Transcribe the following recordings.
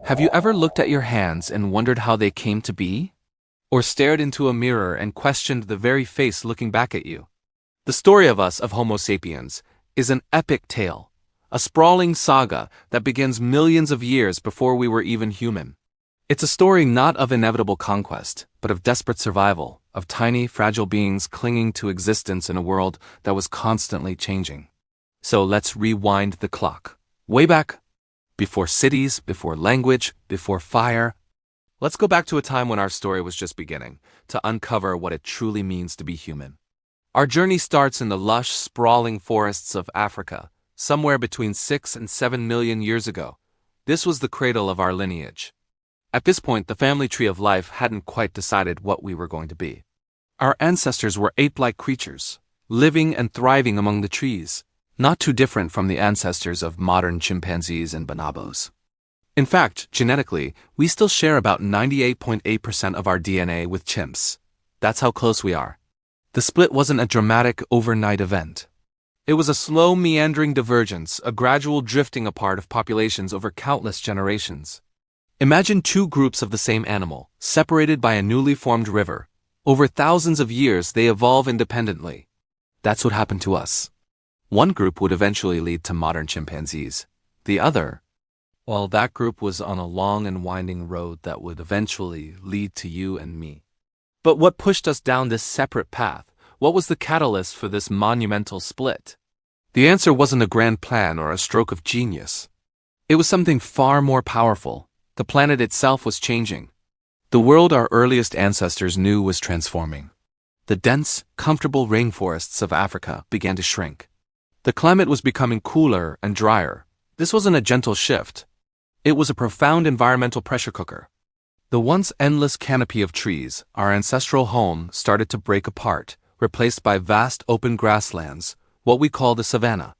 Have you ever looked at your hands and wondered how they came to be? Or stared into a mirror and questioned the very face looking back at you? The story of us, of Homo sapiens, is an epic tale, a sprawling saga that begins millions of years before we were even human. It's a story not of inevitable conquest, but of desperate survival, of tiny, fragile beings clinging to existence in a world that was constantly changing. So let's rewind the clock. Way back, before cities, before language, before fire. Let's go back to a time when our story was just beginning, to uncover what it truly means to be human. Our journey starts in the lush, sprawling forests of Africa, somewhere between 6 and 7 million years ago. This was the cradle of our lineage. At this point, the family tree of life hadn't quite decided what we were going to be. Our ancestors were ape-like creatures, living and thriving among the trees, not too different from the ancestors of modern chimpanzees and bonobos. In fact, genetically, we still share about 98.8% of our DNA with chimps. That's how close we are. The split wasn't a dramatic overnight event. It was a slow, meandering divergence, a gradual drifting apart of populations over countless generations. Imagine two groups of the same animal, separated by a newly formed river. Over thousands of years, they evolve independently. That's what happened to us. One group would eventually lead to modern chimpanzees. The other, well, that group was on a long and winding road that would eventually lead to you and me. But what pushed us down this separate path? What was the catalyst for this monumental split? The answer wasn't a grand plan or a stroke of genius. It was something far more powerful. The planet itself was changing. The world our earliest ancestors knew was transforming. The dense, comfortable rainforests of Africa began to shrink. The climate was becoming cooler and drier. This wasn't a gentle shift. It was a profound environmental pressure cooker. The once endless canopy of trees, our ancestral home, started to break apart, replaced by vast open grasslands, what we call the savanna.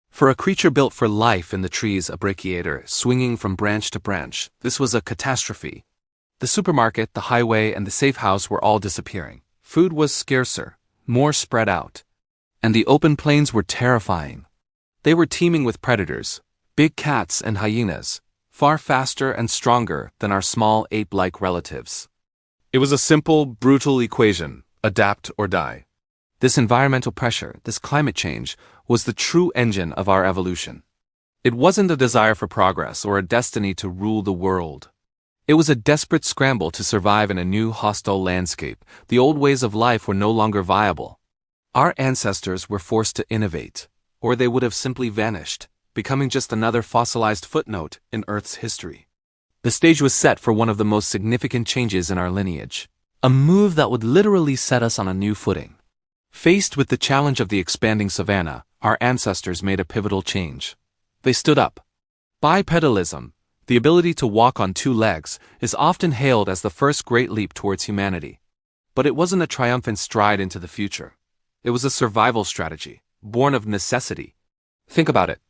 For a creature built for life in the trees, a brachiator, swinging from branch to branch, this was a catastrophe. The supermarket, the highway, and the safe house were all disappearing. Food was scarcer, more spread out. And the open plains were terrifying. They were teeming with predators, big cats and hyenas, far faster and stronger than our small ape-like relatives. It was a simple, brutal equation: adapt or die. This environmental pressure, this climate change, was the true engine of our evolution. It wasn't a desire for progress or a destiny to rule the world. It was a desperate scramble to survive in a new hostile landscape. The old ways of life were no longer viable. Our ancestors were forced to innovate, or they would have simply vanished, becoming just another fossilized footnote in Earth's history. The stage was set for one of the most significant changes in our lineage, a move that would literally set us on a new footing. Faced with the challenge of the expanding savanna, our ancestors made a pivotal change. They stood up. Bipedalism, the ability to walk on two legs, is often hailed as the first great leap towards humanity. But it wasn't a triumphant stride into the future. It was a survival strategy, born of necessity. Think about it.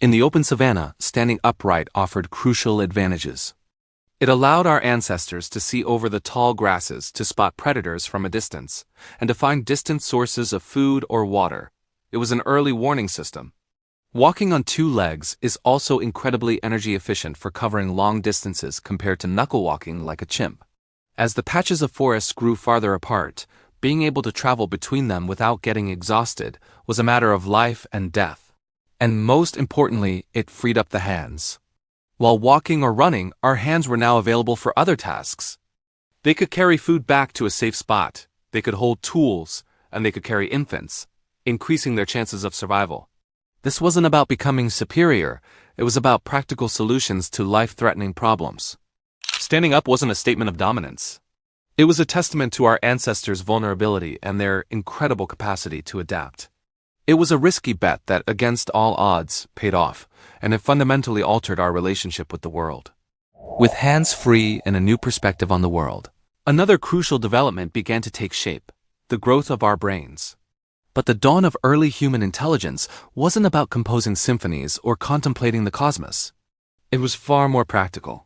In the open savanna, standing upright offered crucial advantages. It allowed our ancestors to see over the tall grasses, to spot predators from a distance, and to find distant sources of food or water. It was an early warning system. Walking on two legs is also incredibly energy efficient for covering long distances compared to knuckle walking like a chimp. As the patches of forest grew farther apart, being able to travel between them without getting exhausted was a matter of life and death. And most importantly, it freed up the hands. While walking or running, our hands were now available for other tasks. They could carry food back to a safe spot, they could hold tools, and they could carry infants, increasing their chances of survival. This wasn't about becoming superior, it was about practical solutions to life-threatening problems. Standing up wasn't a statement of dominance. It was a testament to our ancestors' vulnerability and their incredible capacity to adapt. It was a risky bet that, against all odds, paid off, and it fundamentally altered our relationship with the world. With hands free and a new perspective on the world, another crucial development began to take shape: the growth of our brains. But the dawn of early human intelligence wasn't about composing symphonies or contemplating the cosmos. It was far more practical.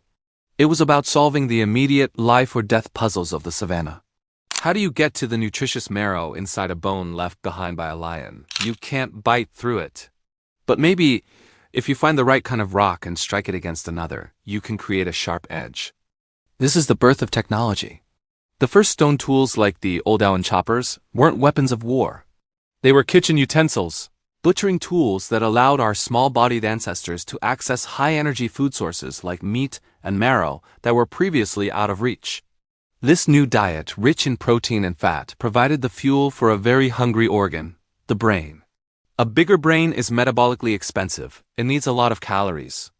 It was about solving the immediate life-or-death puzzles of the savanna. How do you get to the nutritious marrow inside a bone left behind by a lion? You can't bite through it. But maybe If you find the right kind of rock and strike it against another, you can create a sharp edge. This is the birth of technology. The first stone tools like the Oldowan choppers weren't weapons of war. They were kitchen utensils, butchering tools that allowed our small-bodied ancestors to access high-energy food sources like meat and marrow that were previously out of reach. This new diet, rich in protein and fat, provided the fuel for a very hungry organ, the brain. A bigger brain is metabolically expensive. It needs a lot of calories.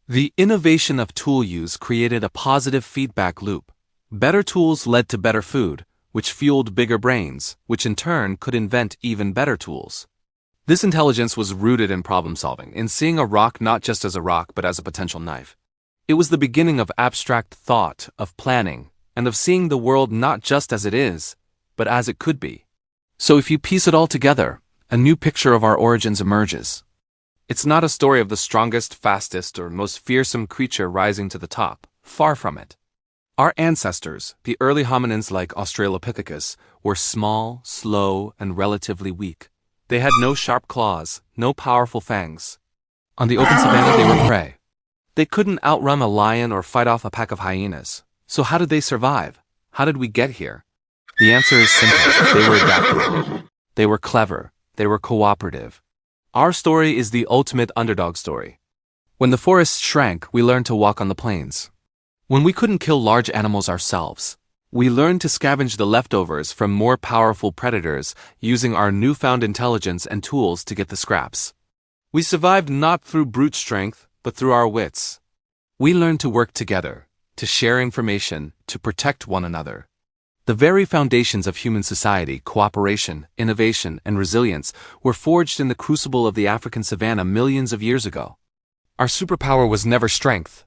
The innovation of tool use created a positive feedback loop. Better tools led to better food, which fueled bigger brains, which in turn could invent even better tools. This intelligence was rooted in problem-solving, in seeing a rock not just as a rock but as a potential knife. It was the beginning of abstract thought, of planning, and of seeing the world not just as it is, but as it could be. So if you piece it all together, a new picture of our origins emerges. It's not a story of the strongest, fastest, or most fearsome creature rising to the top. Far from it. Our ancestors, the early hominins like Australopithecus, were small, slow, and relatively weak. They had no sharp claws, no powerful fangs. On the open savanna they were prey. They couldn't outrun a lion or fight off a pack of hyenas. So how did they survive? How did we get here? The answer is simple. They were adaptable. They were clever. They were cooperative. Our story is the ultimate underdog story. When the forests shrank, we learned to walk on the plains. When we couldn't kill large animals ourselves, we learned to scavenge the leftovers from more powerful predators using our newfound intelligence and tools to get the scraps. We survived not through brute strength, but through our wits. We learned to work together, to share information, to protect one another. The very foundations of human society, cooperation, innovation, and resilience, were forged in the crucible of the African savanna millions of years ago. Our superpower was never strength.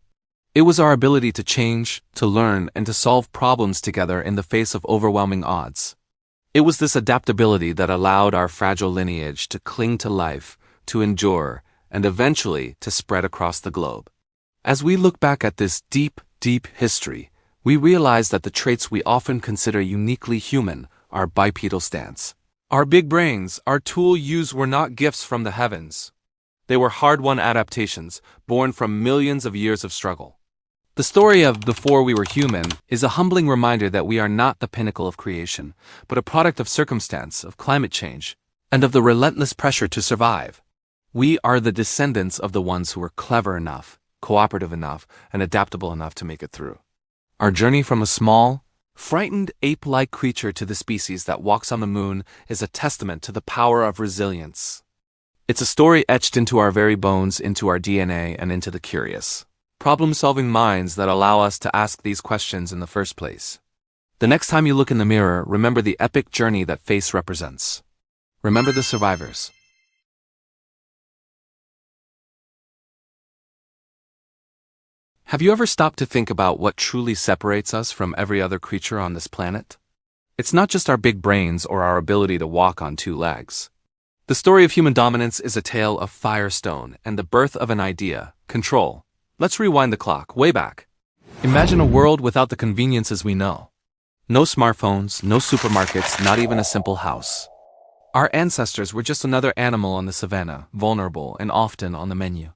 It was our ability to change, to learn, and to solve problems together in the face of overwhelming odds. It was this adaptability that allowed our fragile lineage to cling to life, to endure, and eventually to spread across the globe. As we look back at this deep history, we realize that the traits we often consider uniquely human are bipedal stance. Our big brains, our tool use were not gifts from the heavens. They were hard-won adaptations, born from millions of years of struggle. The story of Before We Were Human is a humbling reminder that we are not the pinnacle of creation, but a product of circumstance, of climate change, and of the relentless pressure to survive. We are the descendants of the ones who were clever enough, cooperative enough, and adaptable enough to make it through. Our journey from a small, frightened ape-like creature to the species that walks on the moon is a testament to the power of resilience. It's a story etched into our very bones, into our DNA, and into the curious, problem-solving minds that allow us to ask these questions in the first place. The next time you look in the mirror, remember the epic journey that face represents. Remember the survivors. Have you ever stopped to think about what truly separates us from every other creature on this planet? It's not just our big brains or our ability to walk on two legs. The story of human dominance is a tale of Firestone and the birth of an idea, control. Let's rewind the clock, way back. Imagine a world without the conveniences we know. No smartphones, no supermarkets, not even a simple house. Our ancestors were just another animal on the savanna, vulnerable and often on the menu.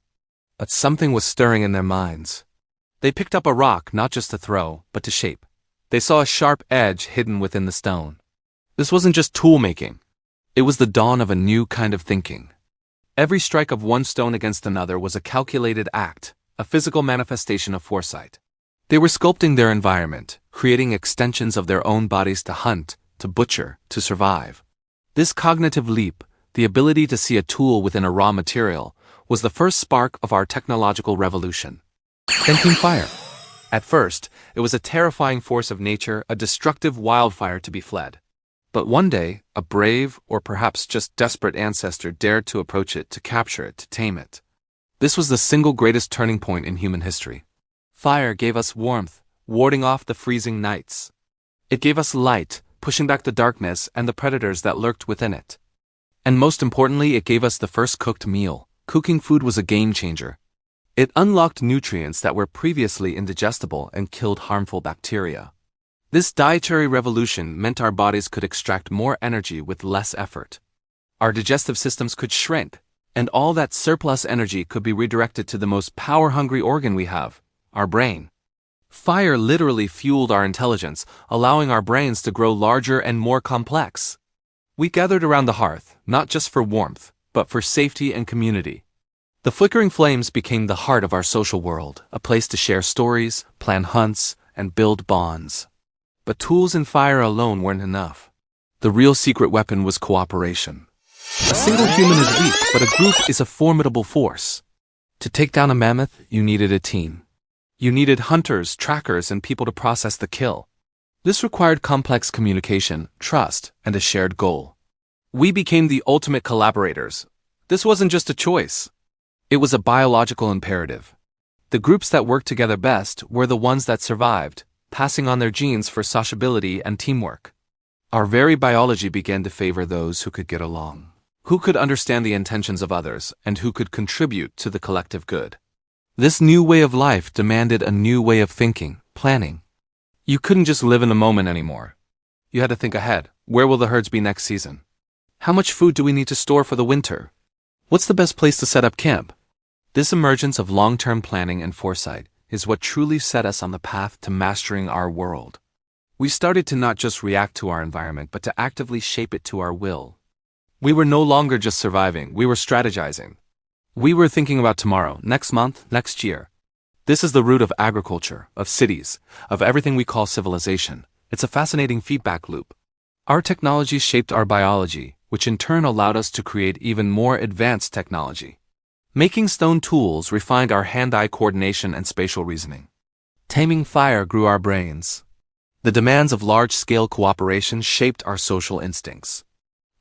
But something was stirring in their minds. They picked up a rock not just to throw, but to shape. They saw a sharp edge hidden within the stone. This wasn't just tool-making. It was the dawn of a new kind of thinking. Every strike of one stone against another was a calculated act, a physical manifestation of foresight. They were sculpting their environment, creating extensions of their own bodies to hunt, to butcher, to survive. This cognitive leap, the ability to see a tool within a raw material, was the first spark of our technological revolution. Then came fire. At first, it was a terrifying force of nature, a destructive wildfire to be fled. But one day, a brave, or perhaps just desperate ancestor dared to approach it, to capture it, to tame it. This was the single greatest turning point in human history. Fire gave us warmth, warding off the freezing nights. It gave us light, pushing back the darkness and the predators that lurked within it. And most importantly, it gave us the first cooked meal. Cooking food was a game changer. It unlocked nutrients that were previously indigestible and killed harmful bacteria. This dietary revolution meant our bodies could extract more energy with less effort. Our digestive systems could shrink, And all that surplus energy could be redirected to the most power-hungry organ we have, our brain. Fire literally fueled our intelligence, allowing our brains to grow larger and more complex. We gathered around the hearth, not just for warmth, but for safety and community. The flickering flames became the heart of our social world, a place to share stories, plan hunts, and build bonds. But tools and fire alone weren't enough. The real secret weapon was cooperation. A single human is weak, but a group is a formidable force. To take down a mammoth, you needed a team. You needed hunters, trackers, and people to process the kill. This required complex communication, trust, and a shared goal. We became the ultimate collaborators. This wasn't just a choice. It was a biological imperative. The groups that worked together best were the ones that survived, passing on their genes for sociability and teamwork. Our very biology began to favor those who could get along, who could understand the intentions of others, and who could contribute to the collective good. This new way of life demanded a new way of thinking, planning. You couldn't just live in the moment anymore. You had to think ahead. Where will the herds be next season? How much food do we need to store for the winter? What's the best place to set up camp? This emergence of long-term planning and foresight is what truly set us on the path to mastering our world. We started to not just react to our environment, but to actively shape it to our will. We were no longer just surviving, we were strategizing. We were thinking about tomorrow, next month, next year. This is the root of agriculture, of cities, of everything we call civilization. It's a fascinating feedback loop. Our technology shaped our biology, which in turn allowed us to create even more advanced technology. Making stone tools refined our hand-eye coordination and spatial reasoning. Taming fire grew our brains. The demands of large-scale cooperation shaped our social instincts.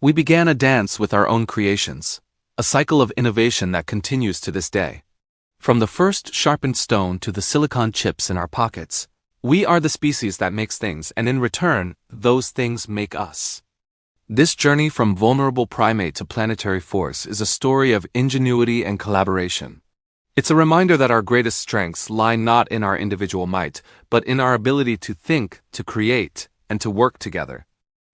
We began a dance with our own creations, a cycle of innovation that continues to this day. From the first sharpened stone to the silicon chips in our pockets, we are the species that makes things, and in return, those things make us. This journey from vulnerable primate to planetary force is a story of ingenuity and collaboration. It's a reminder that our greatest strengths lie not in our individual might, but in our ability to think, to create, and to work together.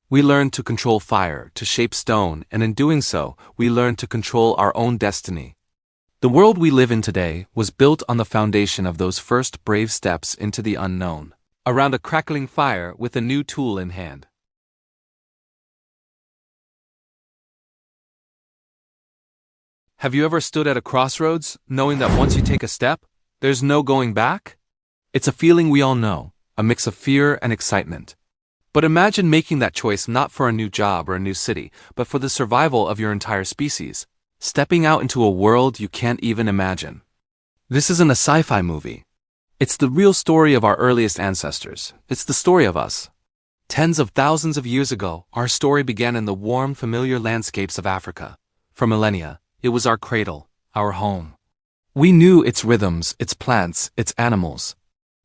We learned to control fire, to shape stone, and in doing so, we learned to control our own destiny. The world we live in today was built on the foundation of those first brave steps into the unknown, around a crackling fire with a new tool in hand. Have you ever stood at a crossroads, knowing that once you take a step, there's no going back? It's a feeling we all know, a mix of fear and excitement. But imagine making that choice not for a new job or a new city, but for the survival of your entire species, stepping out into a world you can't even imagine. This isn't a sci-fi movie. It's the real story of our earliest ancestors. It's the story of us. Tens of thousands of years ago, our story began in the warm, familiar landscapes of Africa. For millennia, it was our cradle, our home. We knew its rhythms, its plants, its animals.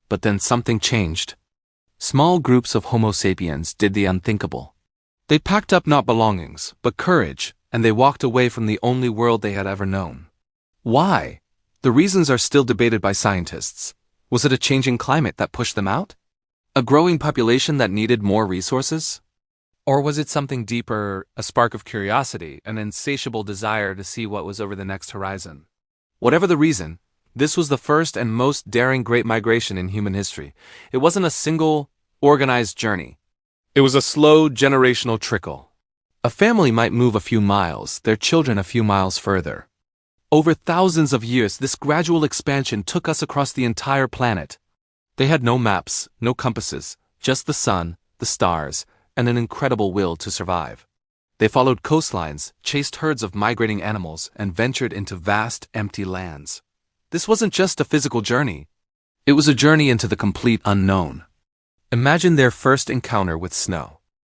But then something changed. Small groups of Homo sapiens did the unthinkable. They packed up not belongings, but courage, and they walked away from the only world they had ever known. Why? The reasons are still debated by scientists. Was it a changing climate that pushed them out? A growing population that needed more resources? Or was it something deeper, a spark of curiosity, an insatiable desire to see what was over the next horizon? Whatever the reason, this was the first and most daring great migration in human history. It wasn't a single, organized journey. It was a slow, generational trickle. A family might move a few miles, their children a few miles further. Over thousands of years, this gradual expansion took us across the entire planet. They had no maps, no compasses, just the sun, the stars, and an incredible will to survive. They followed coastlines, chased herds of migrating animals, and ventured into vast, empty lands. This wasn't just a physical journey. It was a journey into the complete unknown. Imagine their first encounter with snow.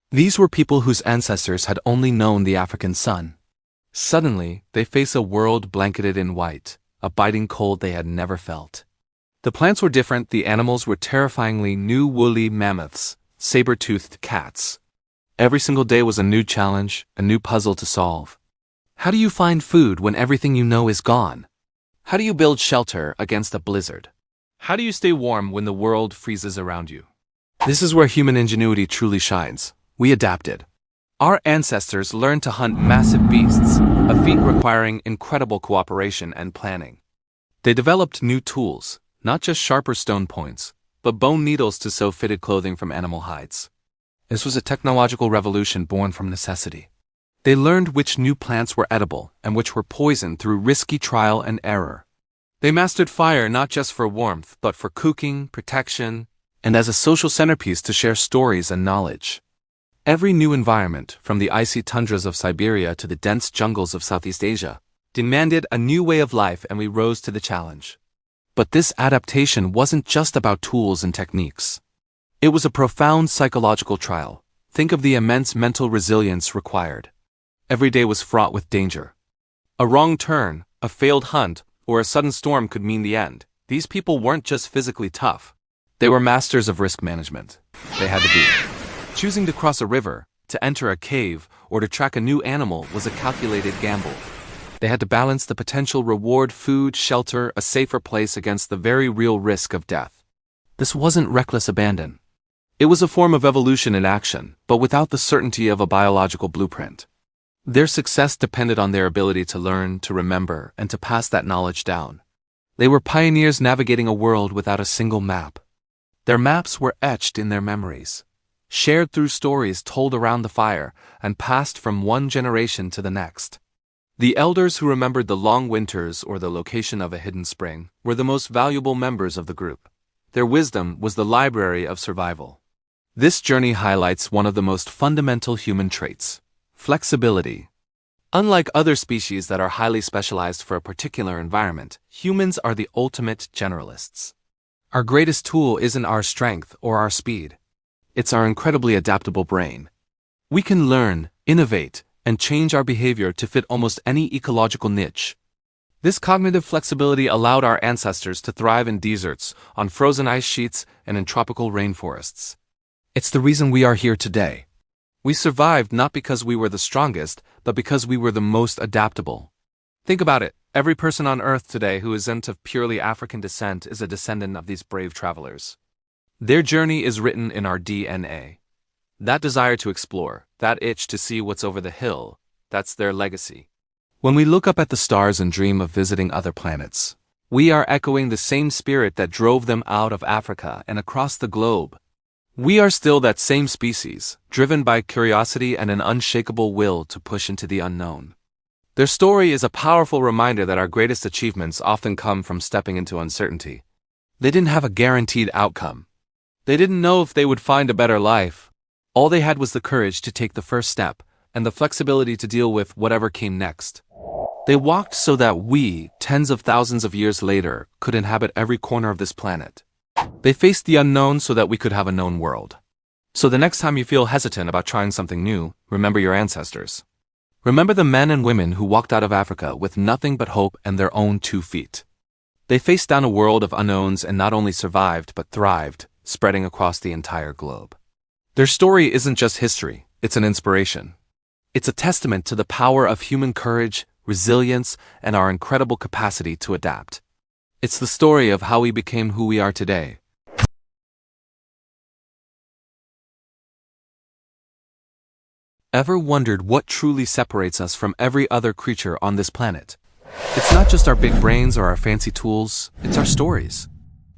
These were people whose ancestors had only known the African sun. Suddenly, they face a world blanketed in white, a biting cold they had never felt. The plants were different, the animals were terrifyingly new woolly mammoths, saber-toothed cats. Every single day was a new challenge, a new puzzle to solve. How do you find food when everything you know is gone? How do you build shelter against a blizzard? How do you stay warm when the world freezes around you? This is where human ingenuity truly shines. We adapted. Our ancestors learned to hunt massive beasts, a feat requiring incredible cooperation and planning. They developed new tools, not just sharper stone points, but bone needles to sew fitted clothing from animal hides. This was a technological revolution born from necessity. They learned which new plants were edible and which were poison through risky trial and error. They mastered fire not just for warmth, but for cooking, protection, and as a social centerpiece to share stories and knowledge. Every new environment, from the icy tundras of Siberia to the dense jungles of Southeast Asia, demanded a new way of life, and we rose to the challenge. But this adaptation wasn't just about tools and techniques. It was a profound psychological trial. Think of the immense mental resilience required. Every day was fraught with danger. A wrong turn, a failed hunt, or a sudden storm could mean the end. These people weren't just physically tough. They were masters of risk management. They had to be. Choosing to cross a river, to enter a cave, or to track a new animal was a calculated gamble. They had to balance the potential reward, food, shelter, a safer place against the very real risk of death. This wasn't reckless abandon. It was a form of evolution in action, but without the certainty of a biological blueprint. Their success depended on their ability to learn, to remember, and to pass that knowledge down. They were pioneers navigating a world without a single map. Their maps were etched in their memories, shared through stories told around the fire, and passed from one generation to the next. The elders who remembered the long winters or the location of a hidden spring were the most valuable members of the group. Their wisdom was the library of survival. This journey highlights one of the most fundamental human traits: flexibility. Unlike other species that are highly specialized for a particular environment, humans are the ultimate generalists. Our greatest tool isn't our strength or our speed. It's our incredibly adaptable brain. We can learn, innovate, and change our behavior to fit almost any ecological niche. This cognitive flexibility allowed our ancestors to thrive in deserts, on frozen ice sheets, and in tropical rainforests. It's the reason we are here today. We survived not because we were the strongest, but because we were the most adaptable. Think about it. Every person on Earth today who isn't of purely African descent is a descendant of these brave travelers. Their journey is written in our DNA. That desire to explore, that itch to see what's over the hill, that's their legacy. When we look up at the stars and dream of visiting other planets, we are echoing the same spirit that drove them out of Africa and across the globe. We are still that same species, driven by curiosity and an unshakable will to push into the unknown. Their story is a powerful reminder that our greatest achievements often come from stepping into uncertainty. They didn't have a guaranteed outcome. They didn't know if they would find a better life. All they had was the courage to take the first step, and the flexibility to deal with whatever came next. They walked so that we, tens of thousands of years later, could inhabit every corner of this planet. They faced the unknown so that we could have a known world. So the next time you feel hesitant about trying something new, remember your ancestors. Remember the men and women who walked out of Africa with nothing but hope and their own 2 feet. They faced down a world of unknowns and not only survived but thrived, spreading across the entire globe. Their story isn't just history, it's an inspiration. It's a testament to the power of human courage, resilience, and our incredible capacity to adapt. It's the story of how we became who we are today. Ever wondered what truly separates us from every other creature on this planet? It's not just our big brains or our fancy tools, it's our stories.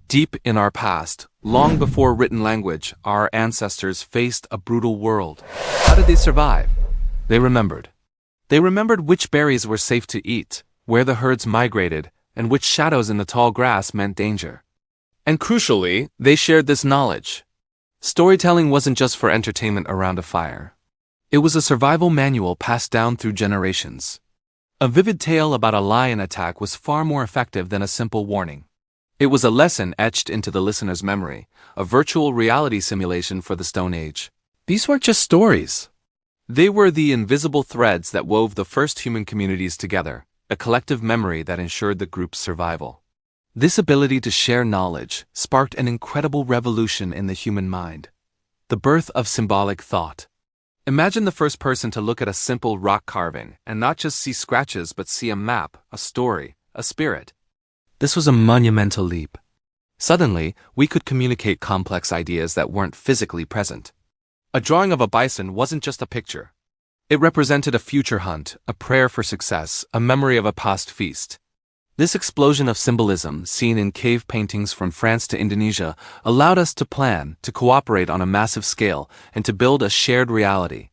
Deep in our past, long before written language, our ancestors faced a brutal world. How did they survive? They remembered. They remembered which berries were safe to eat, where the herds migrated, and which shadows in the tall grass meant danger. And crucially, they shared this knowledge. Storytelling wasn't just for entertainment around a fire. It was a survival manual passed down through generations. A vivid tale about a lion attack was far more effective than a simple warning. It was a lesson etched into the listener's memory, a virtual reality simulation for the Stone Age. These weren't just stories. They were the invisible threads that wove the first human communities together, a collective memory that ensured the group's survival. This ability to share knowledge sparked an incredible revolution in the human mind. The birth of symbolic thought. Imagine the first person to look at a simple rock carving and not just see scratches but see a map, a story, a spirit. This was a monumental leap. Suddenly, we could communicate complex ideas that weren't physically present. A drawing of a bison wasn't just a picture. It represented a future hunt, a prayer for success, a memory of a past feast. This explosion of symbolism, seen in cave paintings from France to Indonesia, allowed us to plan, to cooperate on a massive scale, and to build a shared reality.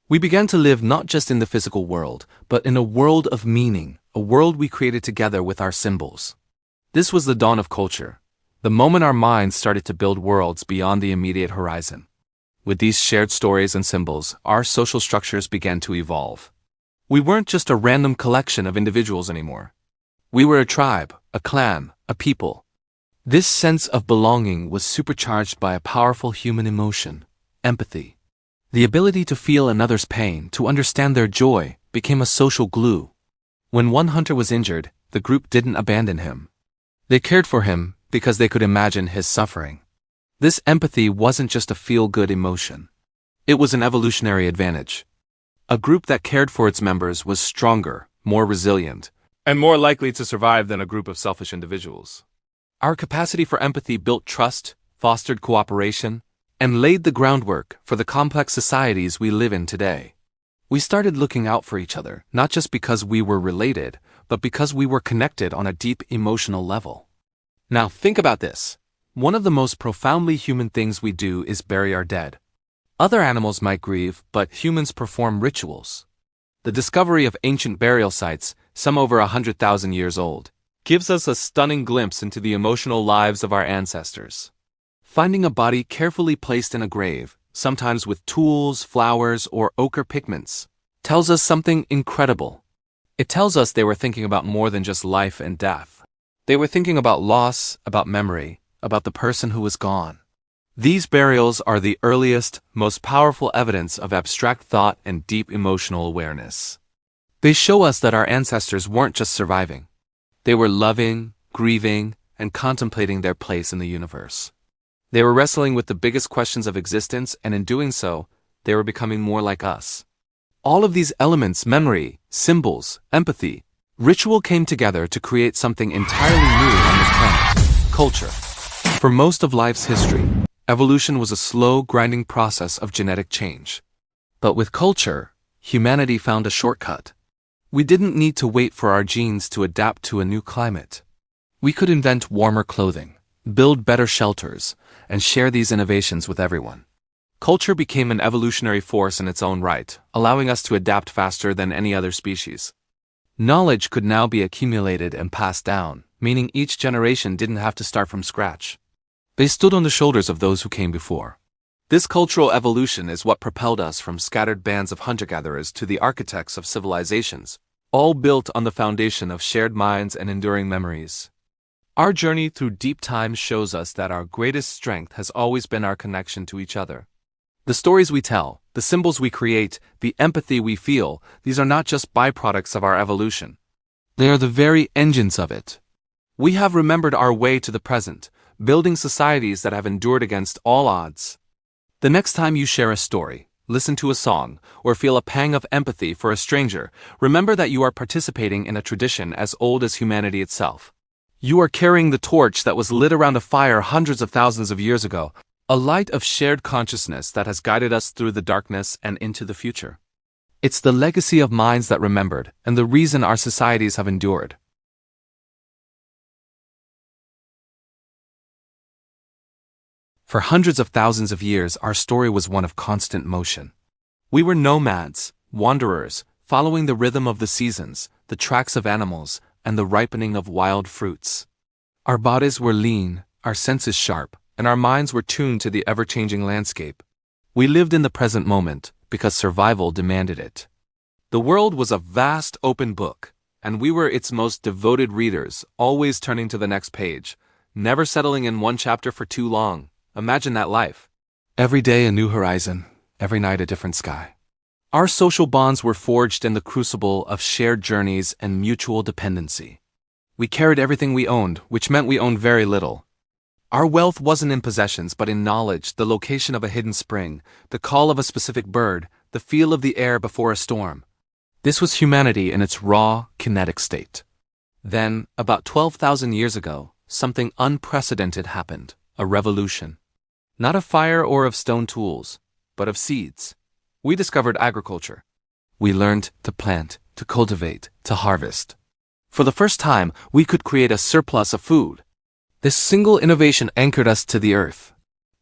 We began to live not just in the physical world, but in a world of meaning, a world we created together with our symbols. This was the dawn of culture, the moment our minds started to build worlds beyond the immediate horizon. With these shared stories and symbols, our social structures began to evolve. We weren't just a random collection of individuals anymore. We were a tribe, a clan, a people. This sense of belonging was supercharged by a powerful human emotion, empathy. The ability to feel another's pain, to understand their joy, became a social glue. When one hunter was injured, the group didn't abandon him. They cared for him because they could imagine his suffering. This empathy wasn't just a feel-good emotion. It was an evolutionary advantage. A group that cared for its members was stronger, more resilient, and more likely to survive than a group of selfish individuals. Our capacity for empathy built trust, fostered cooperation, and laid the groundwork for the complex societies we live in today. We started looking out for each other, not just because we were related, but because we were connected on a deep emotional level. Now think about this. One of the most profoundly human things we do is bury our dead. Other animals might grieve, but humans perform rituals. The discovery of ancient burial sites, some over 100,000 years old, gives us a stunning glimpse into the emotional lives of our ancestors. Finding a body carefully placed in a grave, sometimes with tools, flowers, or ochre pigments, tells us something incredible. It tells us they were thinking about more than just life and death. They were thinking about loss, about memory, about the person who was gone. These burials are the earliest, most powerful evidence of abstract thought and deep emotional awareness. They show us that our ancestors weren't just surviving. They were loving, grieving, and contemplating their place in the universe. They were wrestling with the biggest questions of existence, and in doing so, they were becoming more like us. All of these elements, memory, symbols, empathy, ritual came together to create something entirely new on this planet: culture. For most of life's history, evolution was a slow, grinding process of genetic change. But with culture, humanity found a shortcut. We didn't need to wait for our genes to adapt to a new climate. We could invent warmer clothing, build better shelters, and share these innovations with everyone. Culture became an evolutionary force in its own right, allowing us to adapt faster than any other species. Knowledge could now be accumulated and passed down, meaning each generation didn't have to start from scratch. They stood on the shoulders of those who came before. This cultural evolution is what propelled us from scattered bands of hunter-gatherers to the architects of civilizations, all built on the foundation of shared minds and enduring memories. Our journey through deep time shows us that our greatest strength has always been our connection to each other. The stories we tell, the symbols we create, the empathy we feel, these are not just byproducts of our evolution. They are the very engines of it. We have remembered our way to the present, building societies that have endured against all odds. The next time you share a story, listen to a song, or feel a pang of empathy for a stranger, remember that you are participating in a tradition as old as humanity itself. You are carrying the torch that was lit around a fire hundreds of thousands of years ago, a light of shared consciousness that has guided us through the darkness and into the future. It's the legacy of minds that remembered, and the reason our societies have endured. For hundreds of thousands of years, our story was one of constant motion. We were nomads, wanderers, following the rhythm of the seasons, the tracks of animals, and the ripening of wild fruits. Our bodies were lean, our senses sharp, and our minds were tuned to the ever-changing landscape. We lived in the present moment because survival demanded it. The world was a vast open book, and we were its most devoted readers, always turning to the next page, never settling in one chapter for too long. Imagine that life. Every day a new horizon, every night a different sky. Our social bonds were forged in the crucible of shared journeys and mutual dependency. We carried everything we owned, which meant we owned very little. Our wealth wasn't in possessions, but in knowledge, the location of a hidden spring, the call of a specific bird, the feel of the air before a storm. This was humanity in its raw, kinetic state. Then, about 12,000 years ago, something unprecedented happened, a revolution. Not of fire or of stone tools, but of seeds. We discovered agriculture. We learned to plant, to cultivate, to harvest. For the first time, we could create a surplus of food. This single innovation anchored us to the earth.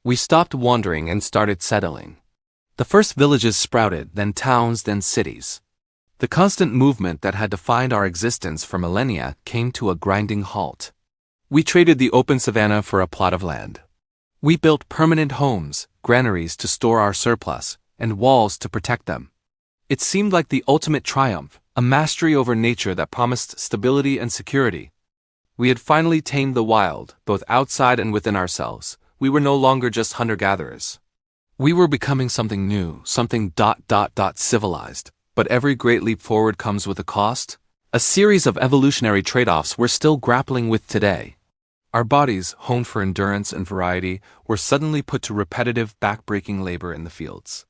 We stopped wandering and started settling. The first villages sprouted, then towns, then cities. The constant movement that had defined our existence for millennia came to a grinding halt. We traded the open savanna for a plot of land. We built permanent homes, granaries to store our surplus, and walls to protect them. It seemed like the ultimate triumph, a mastery over nature that promised stability and security. We had finally tamed the wild, both outside and within ourselves. We were no longer just hunter-gatherers. We were becoming something new, something civilized. But every great leap forward comes with a cost. A series of evolutionary trade-offs we're still grappling with today. Our bodies, honed for endurance and variety, were suddenly put to repetitive, back-breaking labor in the fields.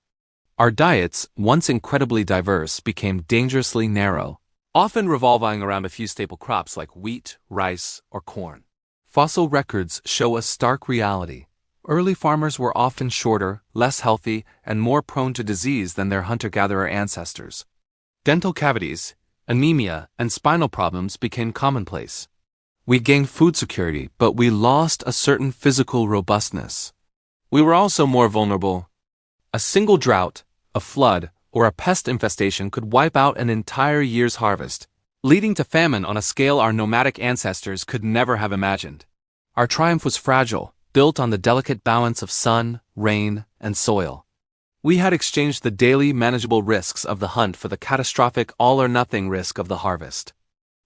Our diets, once incredibly diverse, became dangerously narrow, often revolving around a few staple crops like wheat, rice, or corn. Fossil records show a stark reality. Early farmers were often shorter, less healthy, and more prone to disease than their hunter-gatherer ancestors. Dental cavities, anemia, and spinal problems became commonplace. We gained food security, but we lost a certain physical robustness. We were also more vulnerable. A single drought, a flood, or a pest infestation could wipe out an entire year's harvest, leading to famine on a scale our nomadic ancestors could never have imagined. Our triumph was fragile, built on the delicate balance of sun, rain, and soil. We had exchanged the daily manageable risks of the hunt for the catastrophic all-or-nothing risk of the harvest.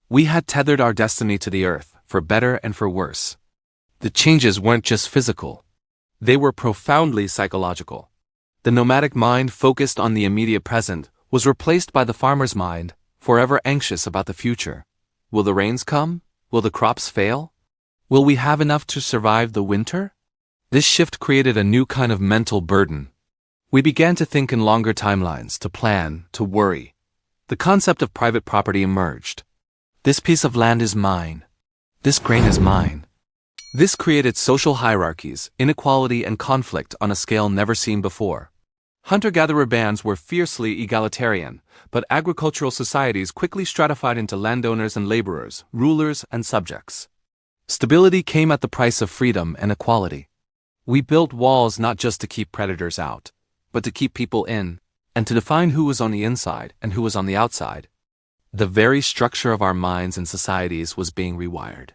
We had tethered our destiny to the earth, for better and for worse. The changes weren't just physical. They were profoundly psychological. The nomadic mind focused on the immediate present was replaced by the farmer's mind, forever anxious about the future. Will the rains come? Will the crops fail? Will we have enough to survive the winter? This shift created a new kind of mental burden. We began to think in longer timelines, to plan, to worry. The concept of private property emerged. This piece of land is mine. This grain is mine. This created social hierarchies, inequality, and conflict on a scale never seen before. Hunter-gatherer bands were fiercely egalitarian, but agricultural societies quickly stratified into landowners and laborers, rulers and subjects. Stability came at the price of freedom and equality. We built walls not just to keep predators out, but to keep people in, and to define who was on the inside and who was on the outside. The very structure of our minds and societies was being rewired.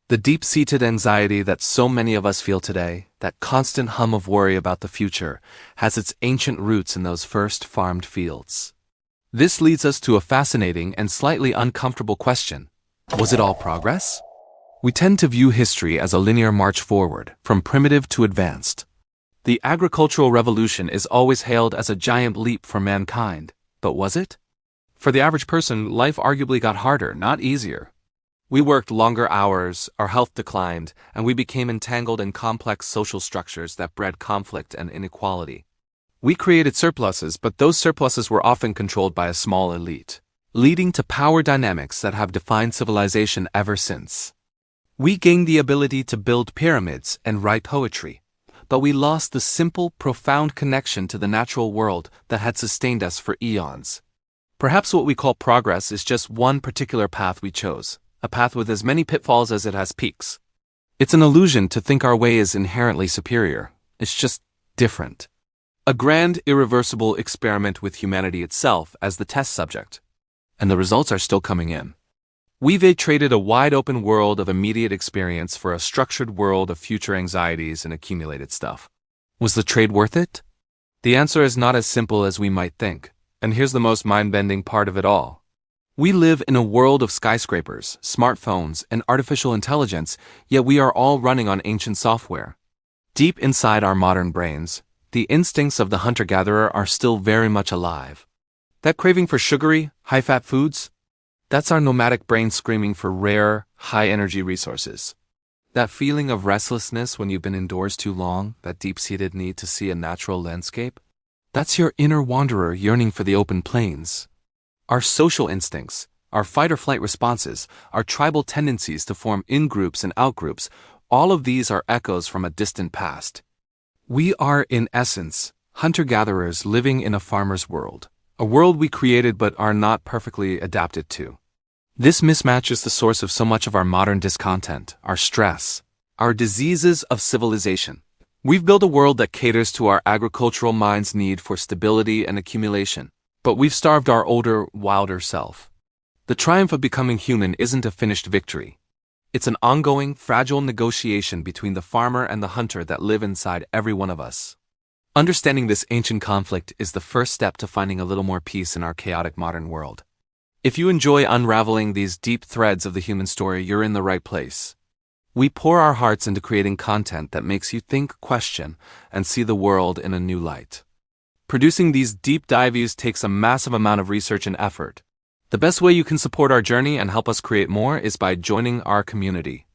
The deep-seated anxiety that so many of us feel today, that constant hum of worry about the future, has its ancient roots in those first farmed fields. This leads us to a fascinating and slightly uncomfortable question. Was it all progress? We tend to view history as a linear march forward, from primitive to advanced. The agricultural revolution is always hailed as a giant leap for mankind, but was it? For the average person, life arguably got harder, not easier. We worked longer hours, our health declined, and we became entangled in complex social structures that bred conflict and inequality. We created surpluses, but those surpluses were often controlled by a small elite, leading to power dynamics that have defined civilization ever since. We gained the ability to build pyramids and write poetry, but we lost the simple, profound connection to the natural world that had sustained us for eons. Perhaps what we call progress is just one particular path we chose, a path with as many pitfalls as it has peaks. It's an illusion to think our way is inherently superior. It's just different. A grand, irreversible experiment with humanity itself as the test subject. And the results are still coming in. We've traded a wide-open world of immediate experience for a structured world of future anxieties and accumulated stuff. Was the trade worth it? The answer is not as simple as we might think, and here's the most mind-bending part of it all. We live in a world of skyscrapers, smartphones, and artificial intelligence, yet we are all running on ancient software. Deep inside our modern brains, the instincts of the hunter-gatherer are still very much alive. That craving for sugary, high-fat foods? That's our nomadic brain screaming for rare, high-energy resources. That feeling of restlessness when you've been indoors too long, that deep-seated need to see a natural landscape? That's your inner wanderer yearning for the open plains. Our social instincts, our fight-or-flight responses, our tribal tendencies to form in-groups and out-groups, all of these are echoes from a distant past. We are, in essence, hunter-gatherers living in a farmer's world, A world we created but are not perfectly adapted to. This mismatch is the source of so much of our modern discontent, our stress, our diseases of civilization. We've built a world that caters to our agricultural mind's need for stability and accumulation, but we've starved our older, wilder self. The triumph of becoming human isn't a finished victory. It's an ongoing, fragile negotiation between the farmer and the hunter that live inside every one of us. Understanding this ancient conflict is the first step to finding a little more peace in our chaotic modern world. If you enjoy unraveling these deep threads of the human story, you're in the right place. We pour our hearts into creating content that makes you think, question, and see the world in a new light. Producing these deep dives takes a massive amount of research and effort. The best way you can support our journey and help us create more is by joining our community.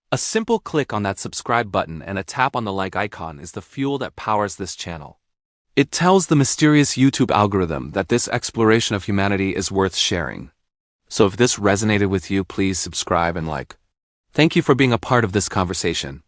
A simple click on that subscribe button and a tap on the like icon is the fuel that powers this channel. It tells the mysterious YouTube algorithm that this exploration of humanity is worth sharing. So if this resonated with you, please subscribe and like. Thank you for being a part of this conversation.